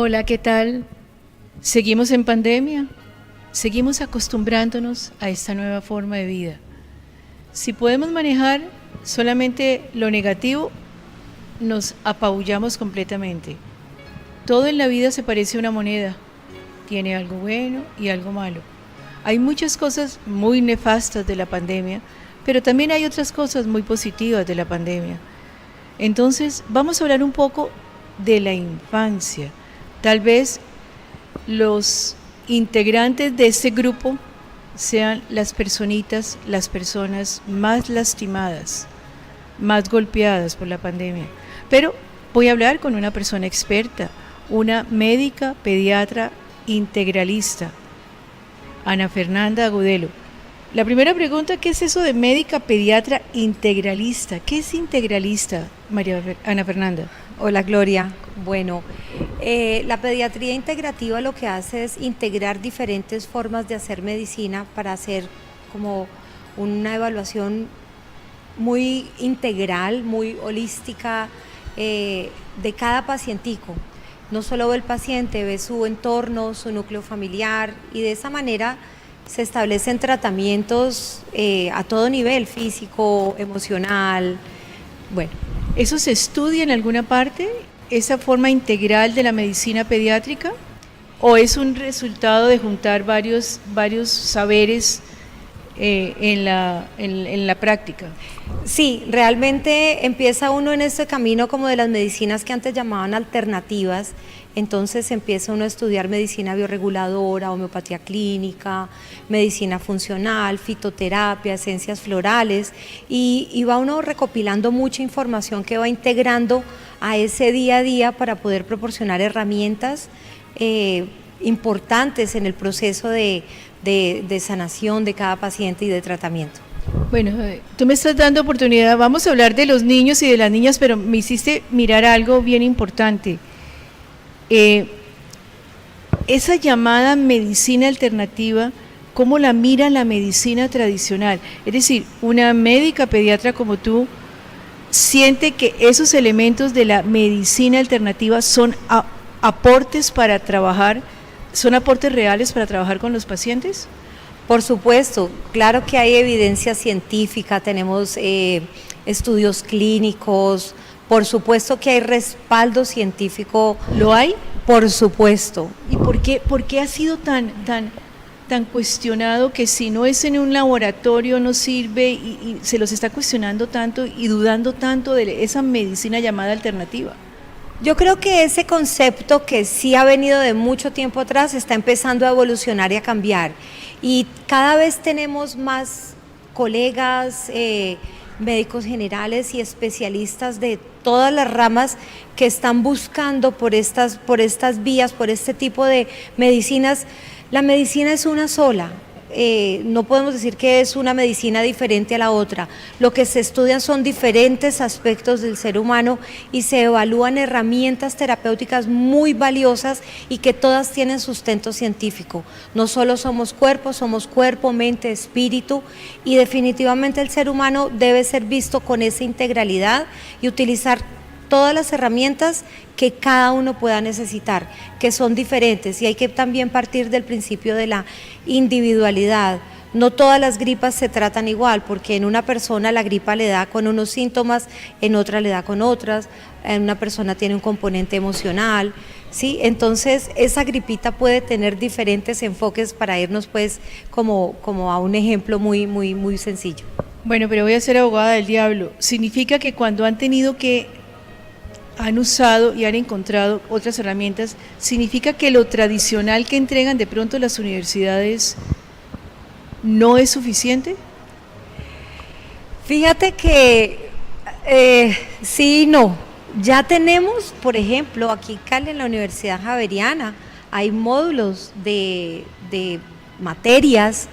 Hola, ¿qué tal? ¿Seguimos en pandemia? ¿Seguimos acostumbrándonos a esta nueva forma de vida? Si podemos manejar solamente lo negativo, nos apabullamos completamente. Todo en la vida se parece a una moneda, tiene algo bueno y algo malo. Hay muchas cosas muy nefastas de la pandemia, pero también hay otras cosas muy positivas de la pandemia. Entonces, vamos a hablar un poco de la infancia. Tal vez los integrantes de este grupo sean las personas más lastimadas, más golpeadas por la pandemia. Pero voy a hablar con una persona experta, una médica pediatra integralista, Ana Fernanda Agudelo. La primera pregunta, ¿qué es eso de médica pediatra integralista? ¿Qué es integralista, Ana Fernanda? Hola Gloria, bueno, la pediatría integrativa lo que hace es integrar diferentes formas de hacer medicina para hacer como una evaluación muy integral, muy holística de cada pacientico. No solo ve el paciente, ve su entorno, su núcleo familiar y de esa manera se establecen tratamientos a todo nivel, físico, emocional, bueno. ¿Eso se estudia en alguna parte, esa forma integral de la medicina pediátrica? ¿O es un resultado de juntar varios saberes en la práctica? Sí, realmente empieza uno en este camino como de las medicinas que antes llamaban alternativas. Entonces empieza uno a estudiar medicina bioreguladora, homeopatía clínica, medicina funcional, fitoterapia, esencias florales y va uno recopilando mucha información que va integrando a ese día a día para poder proporcionar herramientas importantes en el proceso de sanación de cada paciente y de tratamiento. Bueno, tú me estás dando oportunidad, vamos a hablar de los niños y de las niñas, pero me hiciste mirar algo bien importante. Esa llamada medicina alternativa, ¿cómo la mira la medicina tradicional? Es decir, una médica pediatra como tú siente que esos elementos de la medicina alternativa son aportes para trabajar, son aportes reales para trabajar con los pacientes. Por supuesto, claro que hay evidencia científica, tenemos estudios clínicos, por supuesto que hay respaldo científico. ¿Lo hay? Por supuesto. ¿Y por qué ha sido tan cuestionado que si no es en un laboratorio no sirve y se los está cuestionando tanto y dudando tanto de esa medicina llamada alternativa? Yo creo que ese concepto que sí ha venido de mucho tiempo atrás está empezando a evolucionar y a cambiar. Y cada vez tenemos más colegas, médicos generales y especialistas de todas las ramas que están buscando por estas vías, por este tipo de medicinas. La medicina es una sola. No podemos decir que es una medicina diferente a la otra. Lo que se estudian son diferentes aspectos del ser humano y se evalúan herramientas terapéuticas muy valiosas y que todas tienen sustento científico. No solo somos cuerpo, mente, espíritu y definitivamente el ser humano debe ser visto con esa integralidad y utilizar todas las herramientas que cada uno pueda necesitar, que son diferentes y hay que también partir del principio de la individualidad. No todas las gripas se tratan igual, porque en una persona la gripa le da con unos síntomas, en otra le da con otras, en una persona tiene un componente emocional, ¿sí? Entonces esa gripita puede tener diferentes enfoques para irnos pues como a un ejemplo muy sencillo. Bueno, pero voy a ser abogada del diablo. Significa que cuando han usado y han encontrado otras herramientas, ¿significa que lo tradicional que entregan de pronto las universidades no es suficiente? Fíjate que sí y no. Ya tenemos, por ejemplo, aquí en Cali, en la Universidad Javeriana, hay módulos de materias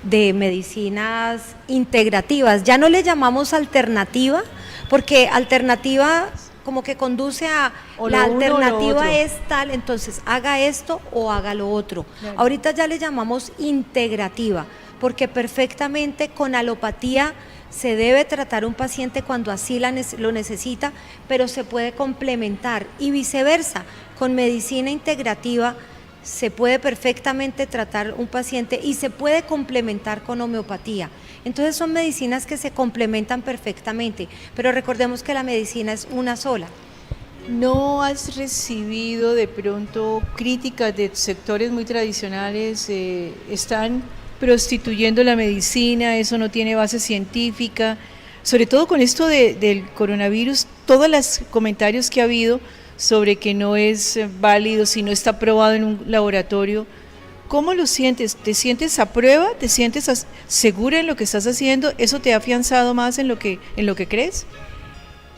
de medicinas integrativas. Ya no le llamamos alternativa, porque alternativa como que conduce a la alternativa es tal, entonces haga esto o haga lo otro. Claro. Ahorita ya le llamamos integrativa. porque perfectamente con alopatía se debe tratar un paciente cuando así lo necesita, pero se puede complementar y viceversa, con medicina integrativa se puede perfectamente tratar un paciente y se puede complementar con homeopatía. Entonces son medicinas que se complementan perfectamente, pero recordemos que la medicina es una sola. ¿No has recibido de pronto críticas de sectores muy tradicionales? ¿Están prostituyendo la medicina? ¿Eso no tiene base científica? Sobre todo con esto del coronavirus, todos los comentarios que ha habido sobre que no es válido si no está aprobado en un laboratorio. ¿Cómo lo sientes? ¿Te sientes a prueba? ¿Te sientes segura en lo que estás haciendo? ¿Eso te ha afianzado más en lo que crees?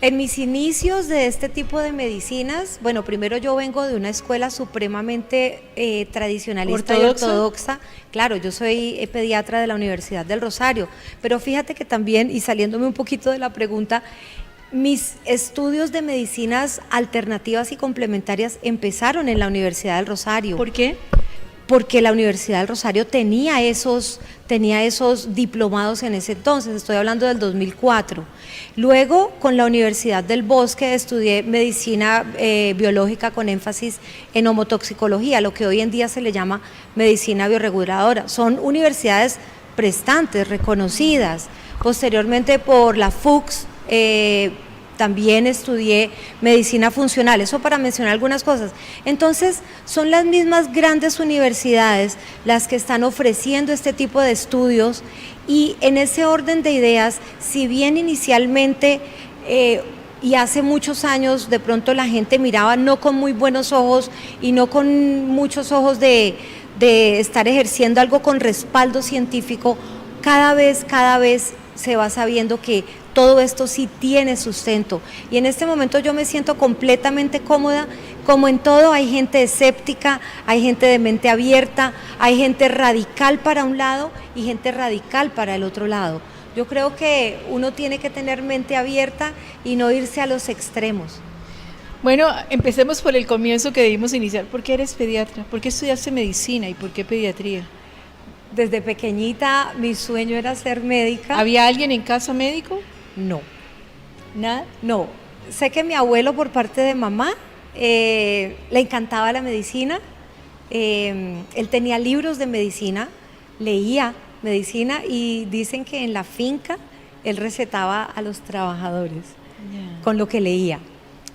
En mis inicios de este tipo de medicinas, bueno, primero yo vengo de una escuela supremamente tradicionalista y ortodoxa. Claro, yo soy pediatra de la Universidad del Rosario, pero fíjate que también, y saliéndome un poquito de la pregunta, mis estudios de medicinas alternativas y complementarias empezaron en la Universidad del Rosario. ¿Por qué? Porque la Universidad del Rosario tenía esos diplomados en ese entonces, estoy hablando del 2004. Luego, con la Universidad del Bosque, estudié medicina biológica con énfasis en homotoxicología, lo que hoy en día se le llama medicina bioreguladora. Son universidades prestantes, reconocidas. Posteriormente, por la FUCS, también estudié medicina funcional, eso para mencionar algunas cosas. Entonces, son las mismas grandes universidades las que están ofreciendo este tipo de estudios y en ese orden de ideas, si bien inicialmente y hace muchos años de pronto la gente miraba no con muy buenos ojos y no con muchos ojos de estar ejerciendo algo con respaldo científico, cada vez se va sabiendo que todo esto sí tiene sustento y en este momento yo me siento completamente cómoda. Como en todo, hay gente escéptica, hay gente de mente abierta, hay gente radical para un lado y gente radical para el otro lado. Yo creo que uno tiene que tener mente abierta y no irse a los extremos. Bueno, empecemos por el comienzo que debimos iniciar. ¿Por qué eres pediatra? ¿Por qué estudiaste medicina y por qué pediatría? Desde pequeñita mi sueño era ser médica. ¿Había alguien en casa médico? No. ¿Nada? No. Sé que mi abuelo por parte de mamá le encantaba la medicina. Él tenía libros de medicina, leía medicina y dicen que en la finca él recetaba a los trabajadores con lo que leía.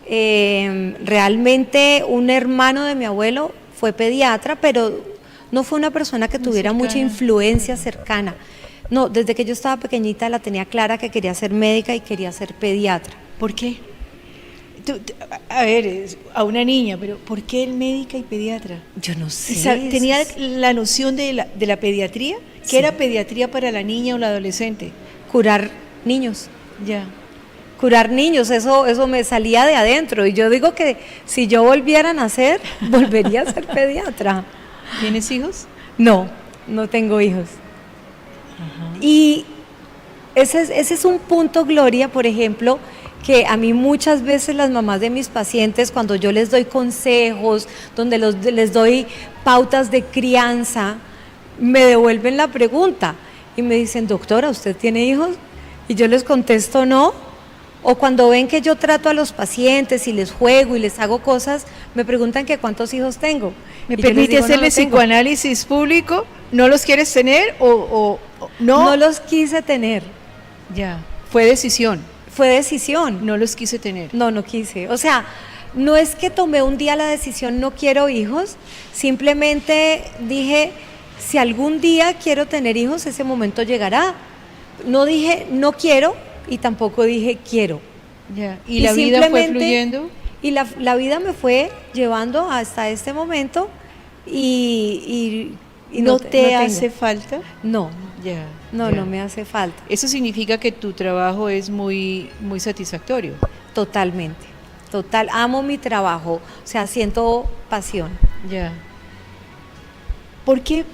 Realmente un hermano de mi abuelo fue pediatra, pero no fue una persona que tuviera mucha influencia cercana. No, desde que yo estaba pequeñita la tenía clara que quería ser médica y quería ser pediatra. ¿Por qué? A ver, a una niña, pero ¿por qué el médica y pediatra? Yo no sé. ¿Tenía la noción de la pediatría? ¿Qué era pediatría para la niña o la adolescente? Curar niños. Ya. Curar niños, eso me salía de adentro. Y yo digo que si yo volviera a nacer, volvería a ser pediatra. ¿Tienes hijos? No, no tengo hijos. Ajá. Y ese es un punto, Gloria, por ejemplo, que a mí muchas veces las mamás de mis pacientes, cuando yo les doy consejos, donde les doy pautas de crianza, me devuelven la pregunta y me dicen, doctora, ¿usted tiene hijos? Y yo les contesto no. O cuando ven que yo trato a los pacientes y les juego y les hago cosas, me preguntan que cuántos hijos tengo. ¿Me permite hacerle psicoanálisis público? ¿No los quieres tener o no? No los quise tener. Ya, fue decisión. Fue decisión. No los quise tener. No quise. O sea, no es que tomé un día la decisión, no quiero hijos, simplemente dije, si algún día quiero tener hijos, ese momento llegará. No dije, no quiero, y tampoco dije quiero. Ya. ¿Y la vida fue fluyendo? Y la vida me fue llevando hasta este momento y ¿No te hace falta? No, ya. No me hace falta. Eso significa que tu trabajo es muy, muy satisfactorio. Totalmente, amo mi trabajo, o sea, siento pasión. Ya. ¿Por qué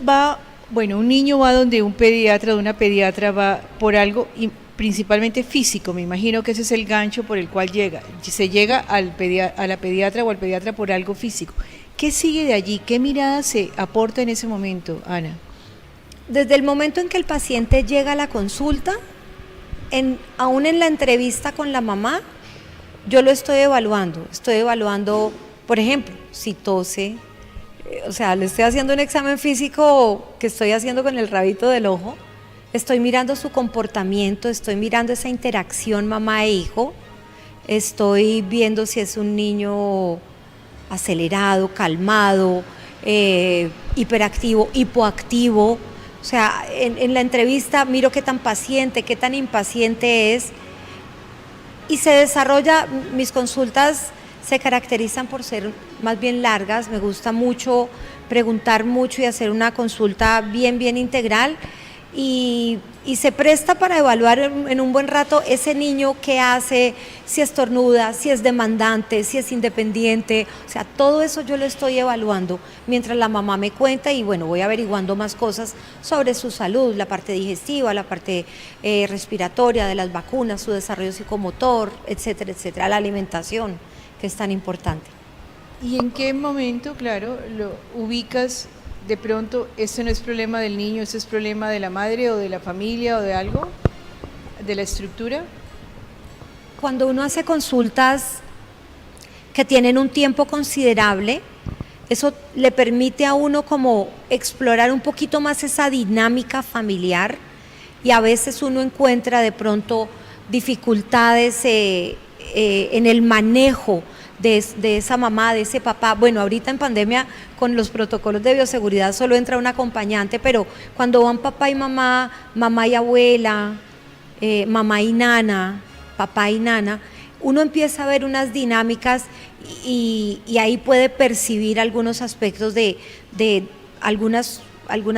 un niño va donde un pediatra, de una pediatra, va por algo principalmente físico? Me imagino que ese es el gancho por el cual se llega a la pediatra o al pediatra por algo físico. ¿Qué sigue de allí? ¿Qué mirada se aporta en ese momento, Ana? Desde el momento en que el paciente llega a la consulta, aún en la entrevista con la mamá, yo lo estoy evaluando, por ejemplo, si tose, o sea, le estoy haciendo un examen físico que estoy haciendo con el rabito del ojo, estoy mirando su comportamiento, estoy mirando esa interacción mamá e hijo, estoy viendo si es un niño acelerado, calmado, hiperactivo, hipoactivo. O sea, en la entrevista miro qué tan paciente, qué tan impaciente es, y se desarrolla, mis consultas se caracterizan por ser más bien largas, me gusta mucho preguntar mucho y hacer una consulta bien integral, y se presta para evaluar en un buen rato ese niño qué hace, si estornuda, si es demandante, si es independiente, o sea, todo eso yo lo estoy evaluando mientras la mamá me cuenta, y bueno, voy averiguando más cosas sobre su salud, la parte digestiva, la parte respiratoria, de las vacunas, su desarrollo psicomotor, etcétera, etcétera, la alimentación, que es tan importante. ¿Y en qué momento, claro, lo ubicas? De pronto, este no es problema del niño, este es problema de la madre o de la familia o de algo, de la estructura. Cuando uno hace consultas que tienen un tiempo considerable, eso le permite a uno como explorar un poquito más esa dinámica familiar, y a veces uno encuentra de pronto dificultades en el manejo de esa mamá, de ese papá. Bueno, ahorita en pandemia con los protocolos de bioseguridad solo entra un acompañante, pero cuando van papá y mamá, mamá y abuela, mamá y nana, papá y nana, uno empieza a ver unas dinámicas, y ahí puede percibir algunos aspectos de algunas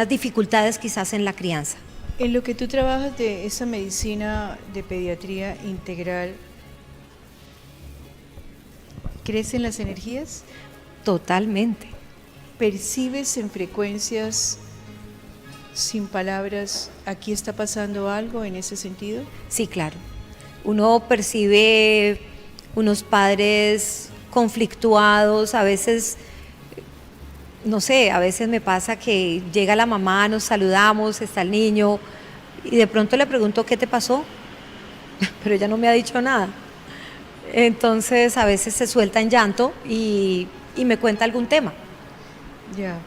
dificultades quizás en la crianza. En lo que tú trabajas de esa medicina de pediatría integral, ¿crees en las energías? Totalmente. ¿Percibes en frecuencias sin palabras, aquí está pasando algo en ese sentido? Sí, claro. Uno percibe unos padres conflictuados, a veces, no sé, a veces me pasa que llega la mamá, nos saludamos, está el niño, y de pronto le pregunto ¿qué te pasó? Pero ella no me ha dicho nada. Entonces a veces se suelta en llanto y me cuenta algún tema. Ya.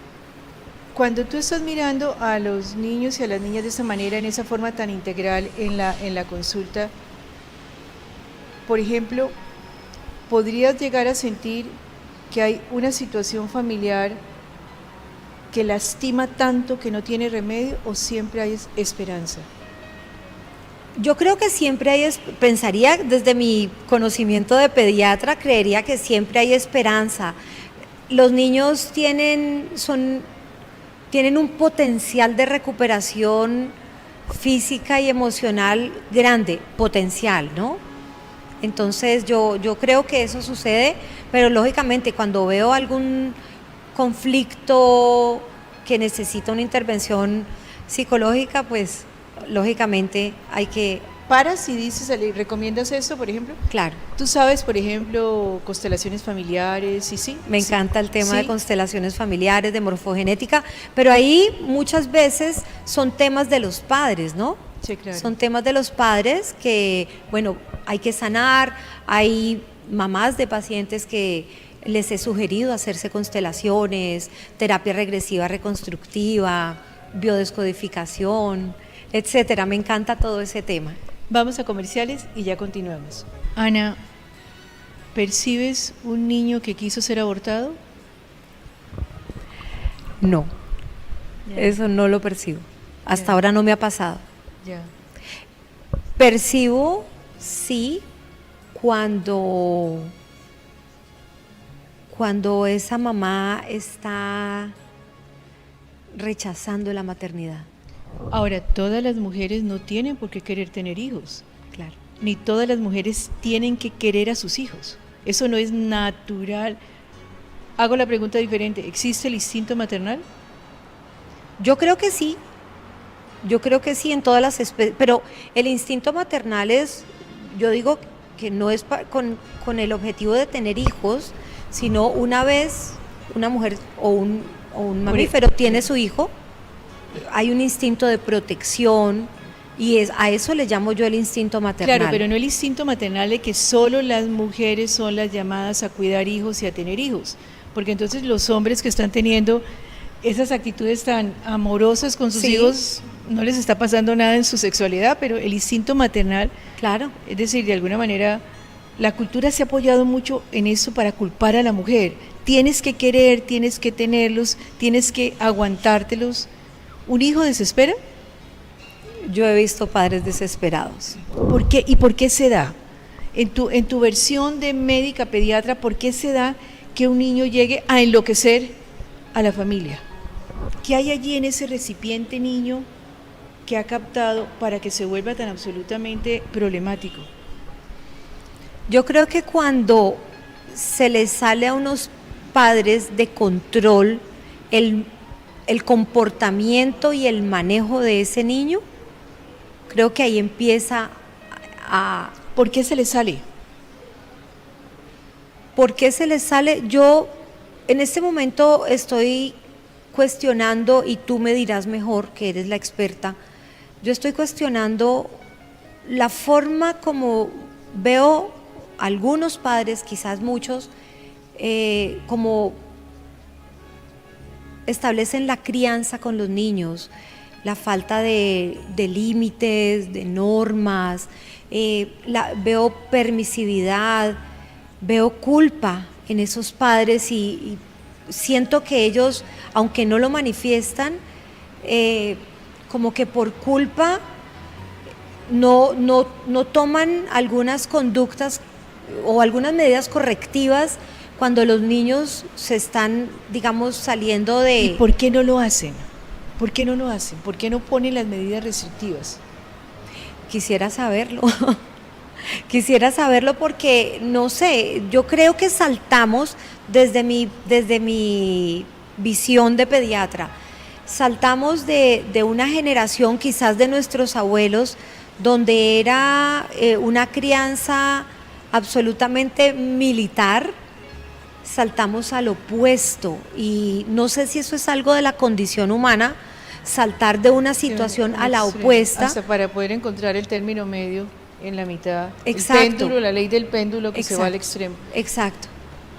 Cuando tú estás mirando a los niños y a las niñas de esa manera, en esa forma tan integral en la consulta, por ejemplo, ¿podrías llegar a sentir que hay una situación familiar que lastima tanto que no tiene remedio, o siempre hay esperanza? Yo creo que siempre hay, pensaría desde mi conocimiento de pediatra, creería que siempre hay esperanza. Los niños tienen un potencial de recuperación física y emocional grande, potencial, ¿no? Entonces yo creo que eso sucede, pero lógicamente cuando veo algún conflicto que necesita una intervención psicológica, pues lógicamente hay que... ¿Paras y dices, recomiendas eso, por ejemplo? Claro. Tú sabes, por ejemplo, constelaciones familiares, y sí. Me encanta el tema de constelaciones familiares, de morfogenética, pero ahí muchas veces son temas de los padres, ¿no? Sí, claro. Son temas de los padres que, bueno, hay que sanar. Hay mamás de pacientes que les he sugerido hacerse constelaciones, terapia regresiva reconstructiva, biodescodificación, etcétera. Me encanta todo ese tema. Vamos a comerciales y ya continuamos. Ana, ¿percibes un niño que quiso ser abortado? No, eso no lo percibo. Hasta ahora no me ha pasado. Percibo, sí, cuando esa mamá está rechazando la maternidad. Ahora, todas las mujeres no tienen por qué querer tener hijos. Claro. Ni todas las mujeres tienen que querer a sus hijos. Eso no es natural. Hago la pregunta diferente. ¿Existe el instinto maternal? Yo creo que sí. Yo creo que sí en todas las especies. Pero el instinto maternal es, yo digo que no es con el objetivo de tener hijos, sino una vez una mujer o un mamífero tiene su hijo, hay un instinto de protección y a eso le llamo yo el instinto maternal. Claro, pero no el instinto maternal de que solo las mujeres son las llamadas a cuidar hijos y a tener hijos, porque entonces los hombres que están teniendo esas actitudes tan amorosas con sus hijos, no les está pasando nada en su sexualidad, pero el instinto maternal, claro, es decir, de alguna manera la cultura se ha apoyado mucho en eso para culpar a la mujer. Tienes que querer, tienes que tenerlos, tienes que aguantártelos. ¿Un hijo desespera? Yo he visto padres desesperados. ¿Por qué? ¿Y por qué se da? En tu versión de médica pediatra, ¿por qué se da que un niño llegue a enloquecer a la familia? ¿Qué hay allí en ese recipiente niño que ha captado para que se vuelva tan absolutamente problemático? Yo creo que cuando se les sale a unos padres de control el comportamiento y el manejo de ese niño, creo que ahí empieza a... ¿Por qué se les sale? ¿Por qué se les sale? Yo en este momento estoy cuestionando, y tú me dirás mejor, que eres la experta, yo estoy cuestionando la forma como veo algunos padres, quizás muchos, como establecen la crianza con los niños, la falta de límites, de normas, veo permisividad, veo culpa en esos padres y siento que ellos, aunque no lo manifiestan, como que por culpa no toman algunas conductas o algunas medidas correctivas cuando los niños se están, digamos, saliendo de... ¿Y por qué no lo hacen? ¿Por qué no lo hacen? ¿Por qué no ponen las medidas restrictivas? Quisiera saberlo. Quisiera saberlo porque, no sé, yo creo que saltamos desde mi visión de pediatra, saltamos de una generación quizás de nuestros abuelos, donde era una crianza absolutamente militar, saltamos al opuesto y no sé si eso es algo de la condición humana, saltar de una situación a la opuesta. Hasta para poder encontrar el término medio en la mitad. Exacto. El péndulo, la ley del péndulo que se va al extremo. Exacto.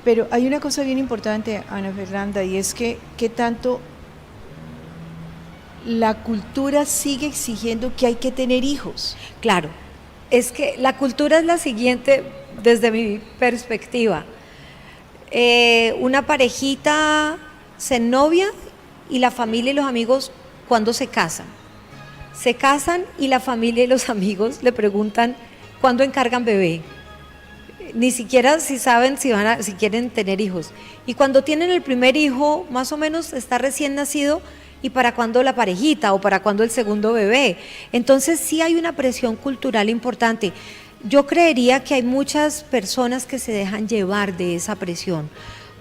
Pero hay una cosa bien importante, Ana Fernanda, y es que tanto la cultura sigue exigiendo que hay que tener hijos. Claro, es que la cultura es la siguiente desde mi perspectiva. Una parejita se novia y la familia y los amigos cuando se casan y la familia y los amigos le preguntan cuándo encargan bebé, ni siquiera si saben si quieren tener hijos, y cuando tienen el primer hijo más o menos está recién nacido y para cuándo la parejita o para cuándo el segundo bebé. Entonces sí hay una presión cultural importante. Yo creería que hay muchas personas que se dejan llevar de esa presión.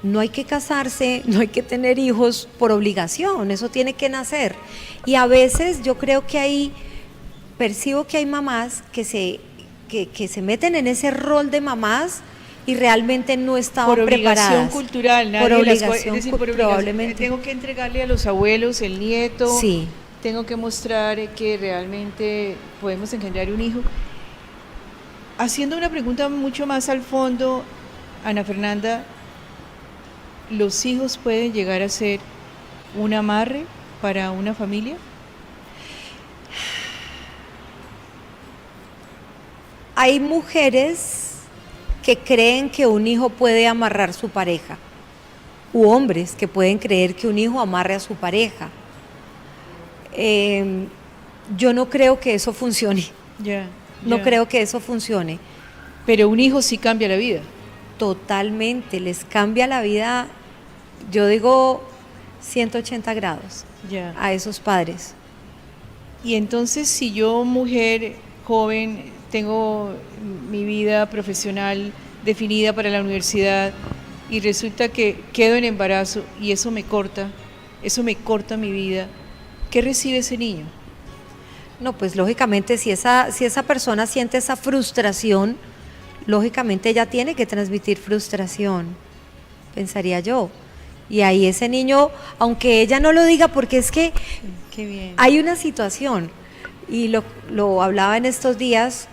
No hay que casarse, no hay que tener hijos por obligación, eso tiene que nacer. Y a veces yo creo que percibo que hay mamás que se meten en ese rol de mamás y realmente no estaban preparadas. Por obligación cultural, nadie por obligación, es decir, por probablemente. Tengo que entregarle a los abuelos el nieto, sí. Tengo que mostrar que realmente podemos engendrar un hijo. Haciendo una pregunta mucho más al fondo, Ana Fernanda, ¿los hijos pueden llegar a ser un amarre para una familia? Hay mujeres que creen que un hijo puede amarrar su pareja, u hombres que pueden creer que un hijo amarre a su pareja. Yo no creo que eso funcione. No creo que eso funcione. Pero un hijo sí cambia la vida. Totalmente, les cambia la vida, yo digo 180 grados a esos padres. Y entonces si yo, mujer joven, tengo mi vida profesional definida para la universidad y resulta que quedo en embarazo y eso me corta mi vida, ¿qué recibe ese niño? No, pues lógicamente si esa persona siente esa frustración, lógicamente ella tiene que transmitir frustración, pensaría yo. Y ahí ese niño, aunque ella no lo diga, porque es que Qué bien. Hay una situación, y lo hablaba en estos días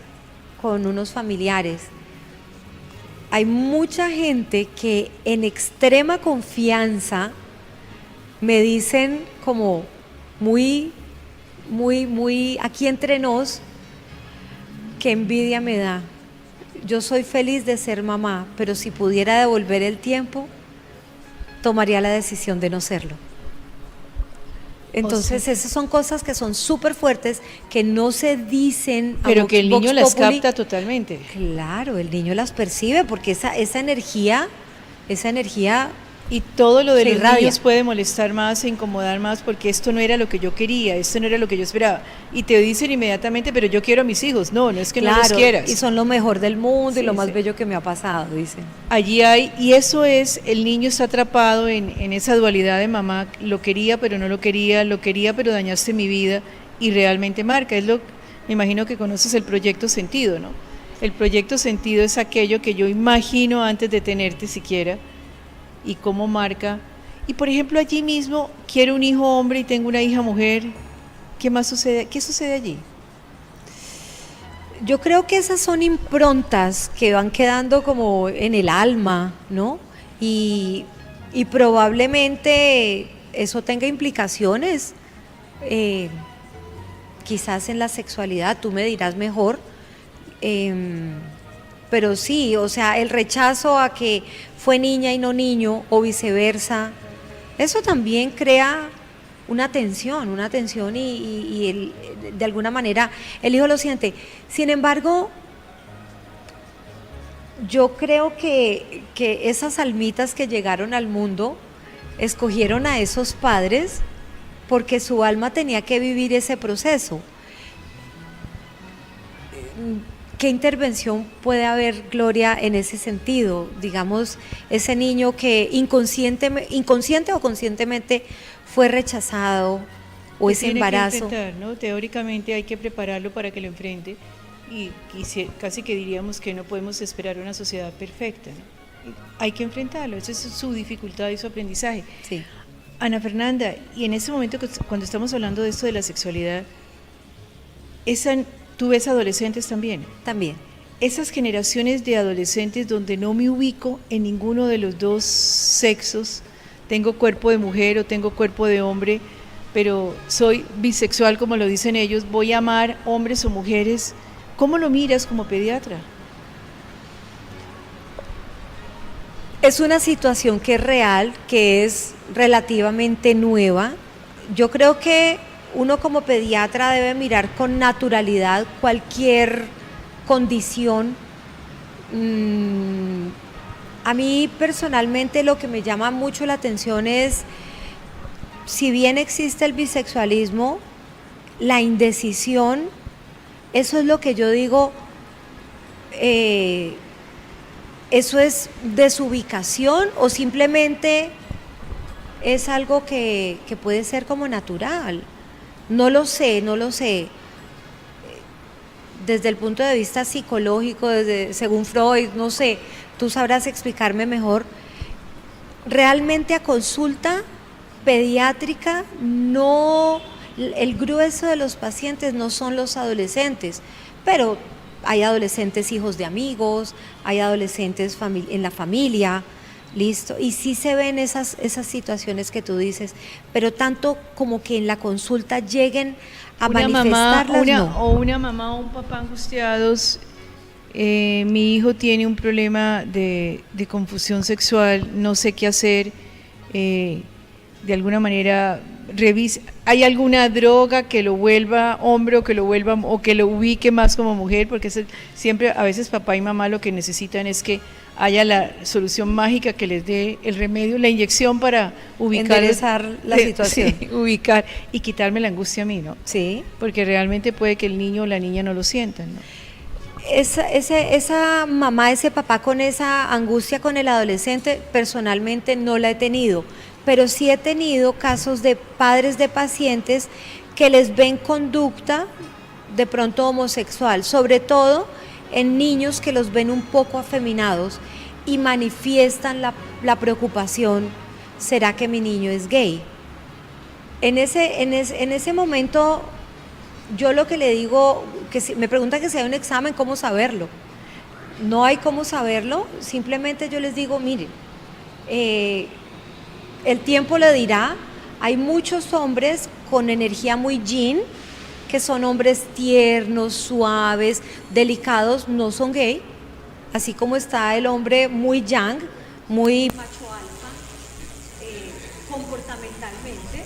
con unos familiares. Hay mucha gente que en extrema confianza me dicen como muy, muy aquí entre nos, qué envidia me da. Yo soy feliz de ser mamá, pero si pudiera devolver el tiempo, tomaría la decisión de no serlo. Entonces, esas son cosas que son súper fuertes, que no se dicen a Pero que el niño las populi. capta totalmente. Claro, el niño las percibe porque esa energía Y todo lo de se los irradia. niños puede molestar más e incomodar más porque esto no era lo que yo quería, esto no era lo que yo esperaba. Y te dicen inmediatamente, pero yo quiero a mis hijos. No, no es que no los quieras. y son lo mejor del mundo y Sí, lo más sí. bello que me ha pasado, dicen. Allí hay, y eso es, el niño está atrapado en esa dualidad de mamá, lo quería pero no lo quería pero dañaste mi vida, y realmente marca. Me imagino que conoces el proyecto Sentido, ¿no? El proyecto Sentido es aquello que yo imagino antes de tenerte siquiera, y cómo marca. Y por ejemplo, allí mismo, quiero un hijo hombre y tengo una hija mujer. ¿Qué más sucede? ¿Qué sucede allí? Yo creo que esas son improntas que van quedando como en el alma, ¿no? Y probablemente eso tenga implicaciones, quizás en la sexualidad, tú me dirás mejor, pero sí, o sea, el rechazo a que fue niña y no niño, o viceversa, eso también crea una tensión de alguna manera el hijo lo siente. Sin embargo, yo creo que esas almitas que llegaron al mundo escogieron a esos padres porque su alma tenía que vivir ese proceso. ¿Qué intervención puede haber, Gloria, en ese sentido? Digamos, ese niño que inconsciente o conscientemente fue rechazado, o ese embarazo. Que enfrentar, ¿no? Teóricamente hay que prepararlo para que lo enfrente, y casi que diríamos que no podemos esperar una sociedad perfecta, ¿no? Hay que enfrentarlo, esa es su dificultad y su aprendizaje. Sí. Ana Fernanda, y en ese momento cuando estamos hablando de esto de la sexualidad, tú ves adolescentes también. También. Esas generaciones de adolescentes donde no me ubico en ninguno de los dos sexos, tengo cuerpo de mujer o tengo cuerpo de hombre, pero soy bisexual como lo dicen ellos, voy a amar hombres o mujeres. ¿Cómo lo miras como pediatra? Es una situación que es real, que es relativamente nueva. Yo creo que uno como pediatra debe mirar con naturalidad cualquier condición. A mí personalmente lo que me llama mucho la atención es, si bien existe el bisexualismo, la indecisión, eso es lo que yo digo, eso es desubicación o simplemente es algo que puede ser como natural. No lo sé. Desde el punto de vista psicológico, según Freud, no sé, tú sabrás explicarme mejor. Realmente a consulta pediátrica no, el grueso de los pacientes no son los adolescentes, pero hay adolescentes hijos de amigos, hay adolescentes en la familia, listo, y sí se ven esas situaciones que tú dices, pero tanto como que en la consulta lleguen a manifestarlas, no. O una mamá o un papá angustiados, mi hijo tiene un problema de confusión sexual, no sé qué hacer, de alguna manera revisa, ¿hay alguna droga que lo vuelva hombre o que lo ubique más como mujer? Porque siempre, a veces papá y mamá lo que necesitan es que haya la solución mágica que les dé el remedio, la inyección para ubicar, enderezar la situación. Sí, ubicar y quitarme la angustia a mí, ¿no? Sí. Porque realmente puede que el niño o la niña no lo sientan, ¿no? Esa mamá, ese papá con esa angustia con el adolescente, personalmente no la he tenido, pero sí he tenido casos de padres de pacientes que les ven conducta de pronto homosexual, sobre todo en niños que los ven un poco afeminados y manifiestan la preocupación, ¿será que mi niño es gay? En ese momento, yo lo que le digo, que si, me preguntan que si hay un examen, ¿cómo saberlo? No hay cómo saberlo, simplemente yo les digo, miren, el tiempo lo dirá, hay muchos hombres con energía muy yin, que son hombres tiernos, suaves, delicados, no son gay, así como está el hombre muy yang, muy macho alfa, comportamentalmente.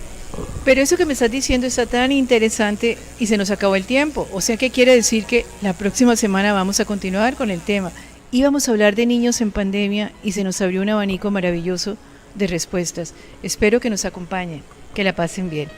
Pero eso que me estás diciendo está tan interesante y se nos acabó el tiempo. O sea que quiere decir que la próxima semana vamos a continuar con el tema. Íbamos a hablar de niños en pandemia y se nos abrió un abanico maravilloso de respuestas. Espero que nos acompañen, que la pasen bien.